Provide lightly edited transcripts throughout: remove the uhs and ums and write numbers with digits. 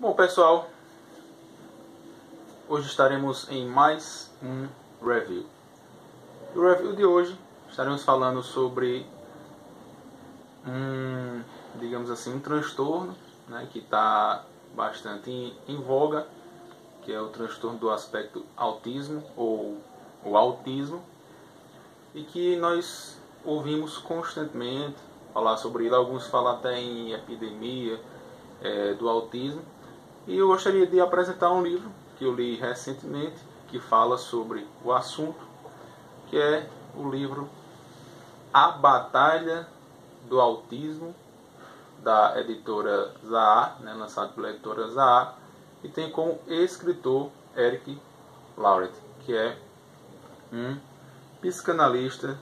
Bom, pessoal, hoje estaremos em mais um review. No review de hoje estaremos falando sobre digamos assim, um transtorno, né, que está bastante em voga, que é o transtorno do aspecto autismo ou o autismo, e que nós ouvimos constantemente falar sobre ele. Alguns falam até em epidemia do autismo. E eu gostaria de apresentar um livro que eu li recentemente, que fala sobre o assunto, que é o livro A Batalha do Autismo, da editora Zaha, né, lançado pela editora Zaha, e tem como escritor Eric Lauret, que é um psicanalista,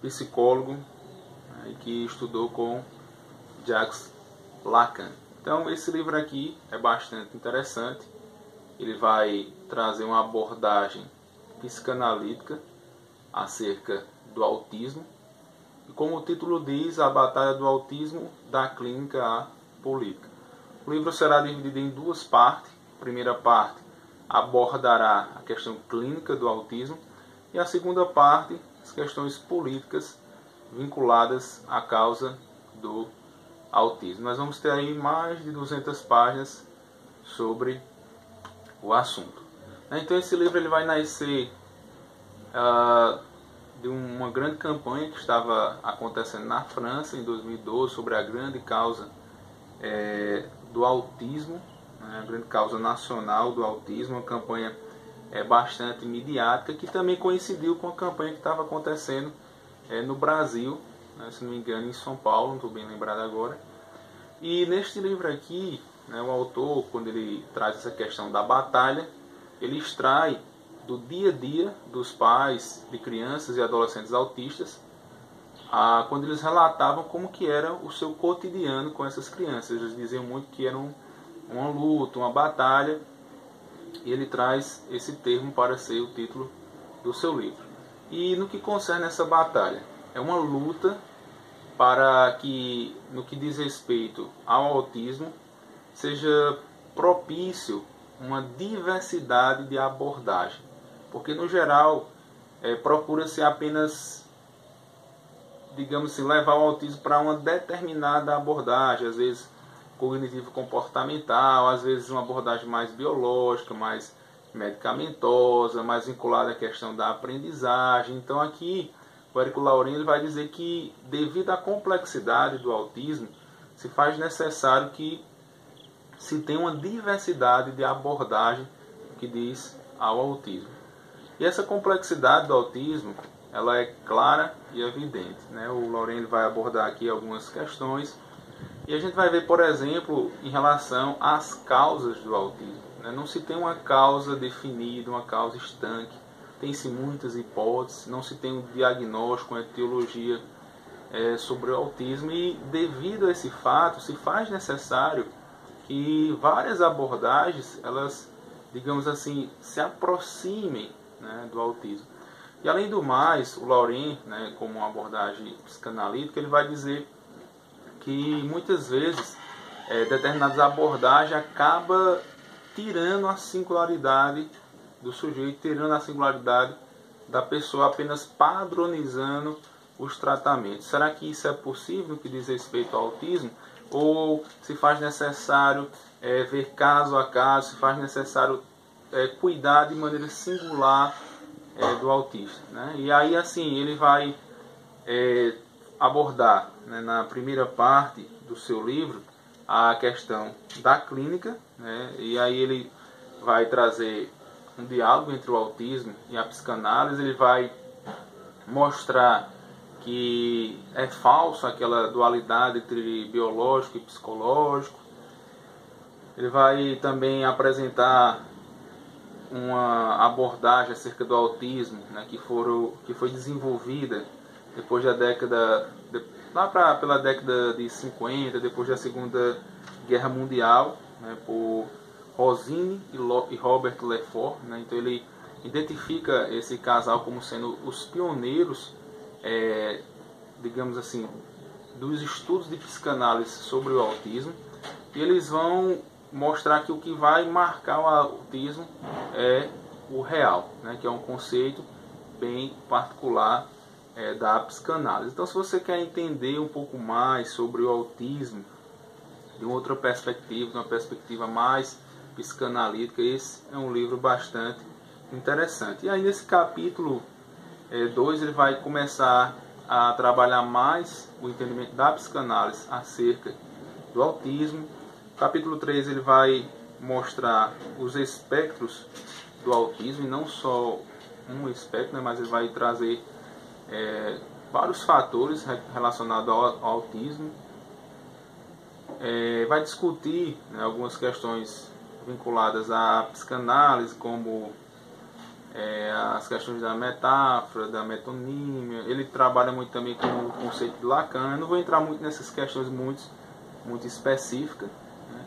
psicólogo, né, que estudou com Jacques Lacan. Então esse livro aqui é bastante interessante. Ele vai trazer uma abordagem psicanalítica acerca do autismo. E como o título diz, a batalha do autismo da clínica à política. O livro será dividido em duas partes. A primeira parte abordará a questão clínica do autismo e a segunda parte, as questões políticas vinculadas à causa do autismo. Nós vamos ter aí mais de 200 páginas sobre o assunto. Então esse livro ele vai nascer de uma grande campanha que estava acontecendo na França em 2012 sobre a grande causa do autismo, né, a grande causa nacional do autismo, uma campanha bastante midiática, que também coincidiu com a campanha que estava acontecendo no Brasil, né, se não me engano em São Paulo, não estou bem lembrado agora. E neste livro aqui, né, o autor, quando ele traz essa questão da batalha, ele extrai do dia a dia dos pais de crianças e adolescentes autistas, quando eles relatavam como que era o seu cotidiano com essas crianças. Eles diziam muito que era uma luta, uma batalha, e ele traz esse termo para ser o título do seu livro. E no que concerne essa batalha, é uma luta para que, no que diz respeito ao autismo, seja propício uma diversidade de abordagem. Porque, no geral, procura-se apenas, digamos assim, levar o autismo para uma determinada abordagem, às vezes cognitivo-comportamental, às vezes uma abordagem mais biológica, mais medicamentosa, mais vinculada à questão da aprendizagem. Então, aqui, o Eric Lauret ele vai dizer que, devido à complexidade do autismo, se faz necessário que se tenha uma diversidade de abordagem que diz ao autismo. E essa complexidade do autismo, ela é clara e evidente, né? O Lauret ele vai abordar aqui algumas questões e a gente vai ver, por exemplo, em relação às causas do autismo, né? Não se tem uma causa definida, uma causa estanque. Tem-se muitas hipóteses, não se tem um diagnóstico, uma etiologia sobre o autismo, e devido a esse fato se faz necessário que várias abordagens, elas, digamos assim, se aproximem, né, do autismo. E além do mais, o Lauret, né, como uma abordagem psicanalítica, ele vai dizer que muitas vezes determinadas abordagens acabam tirando a singularidade do sujeito, tirando a singularidade da pessoa, apenas padronizando os tratamentos. Será que isso é possível no que diz respeito ao autismo? Ou se faz necessário ver caso a caso, se faz necessário cuidar de maneira singular do autista, né? E aí, assim, ele vai abordar, né, na primeira parte do seu livro, a questão da clínica, né? E aí ele vai trazer um diálogo entre o autismo e a psicanálise. Ele vai mostrar que é falso aquela dualidade entre biológico e psicológico. Ele vai também apresentar uma abordagem acerca do autismo, né, que foi desenvolvida depois da década, pela década de 50, depois da Segunda Guerra Mundial, né, por Rosine e Robert Lefort, né? Então ele identifica esse casal como sendo os pioneiros, digamos assim, dos estudos de psicanálise sobre o autismo. e eles vão mostrar que o que vai marcar o autismo é o real, né, que é um conceito bem particular da psicanálise. Então, se você quer entender um pouco mais sobre o autismo de outra perspectiva, de uma perspectiva mais psicanalítica, esse é um livro bastante interessante. E aí, nesse capítulo 2, ele vai começar a trabalhar mais o entendimento da psicanálise acerca do autismo. Capítulo 3, ele vai mostrar os espectros do autismo, e não só um espectro, né, mas ele vai trazer vários fatores relacionados ao autismo. Vai discutir, né, algumas questões vinculadas à psicanálise, como as questões da metáfora, da metonímia. Ele trabalha muito também com o conceito de Lacan. Eu não vou entrar muito nessas questões muito específicas, né?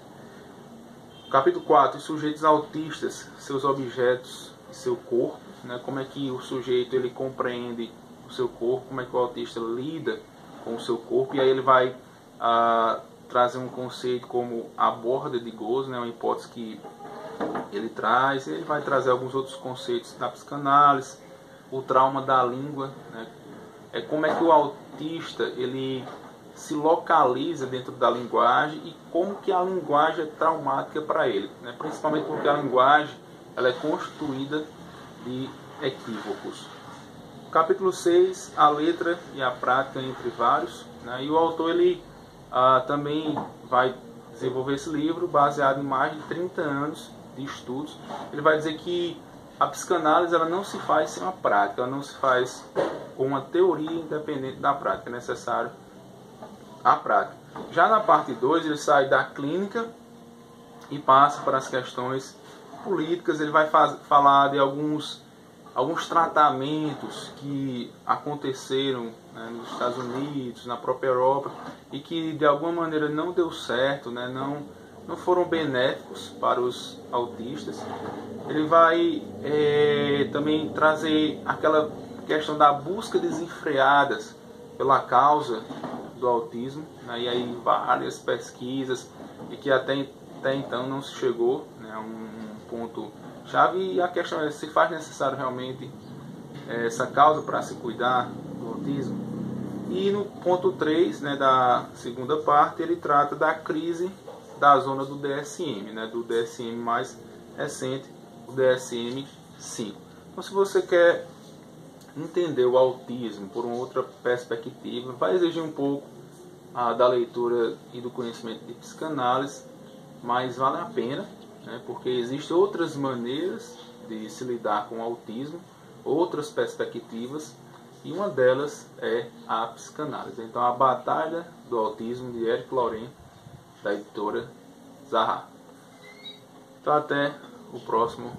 Capítulo 4, os sujeitos autistas, seus objetos e seu corpo, né? Como é que o sujeito ele compreende o seu corpo, como é que o autista lida com o seu corpo. E aí ele vai trazer um conceito como a borda de gozo, né? Uma hipótese que ele traz. Ele vai trazer alguns outros conceitos da psicanálise, o trauma da língua, né? Como é que o autista ele se localiza dentro da linguagem e como que a linguagem é traumática para ele, né? Principalmente porque a linguagem ela é constituída de equívocos. Capítulo 6, a letra e a prática entre vários, né? E o autor ele também vai desenvolver esse livro baseado em mais de 30 anos de estudos. Ele vai dizer que a psicanálise ela não se faz sem uma prática, ela não se faz com uma teoria independente da prática, é necessário a prática. Já na parte 2, ele sai da clínica e passa para as questões políticas. Ele vai falar de alguns tratamentos que aconteceram, né, nos Estados Unidos, na própria Europa, e que de alguma maneira não deu certo, né, não foram benéficos para os autistas. Ele vai também trazer aquela questão da busca desenfreada pela causa do autismo, né, e aí várias pesquisas, e que até então não se chegou, né, a um ponto chave. E a questão é se faz necessário realmente essa causa para se cuidar do autismo. E no ponto 3, né, da segunda parte, ele trata da crise da zona do DSM, né, do DSM mais recente, o DSM-5. Então, se você quer entender o autismo por uma outra perspectiva, vai exigir um pouco da leitura e do conhecimento de psicanálise, mas vale a pena, né, porque existem outras maneiras de se lidar com o autismo, outras perspectivas, e uma delas é a psicanálise. Então, a Batalha do Autismo, de Éric Laurent, da editora Zahar. Então, até o próximo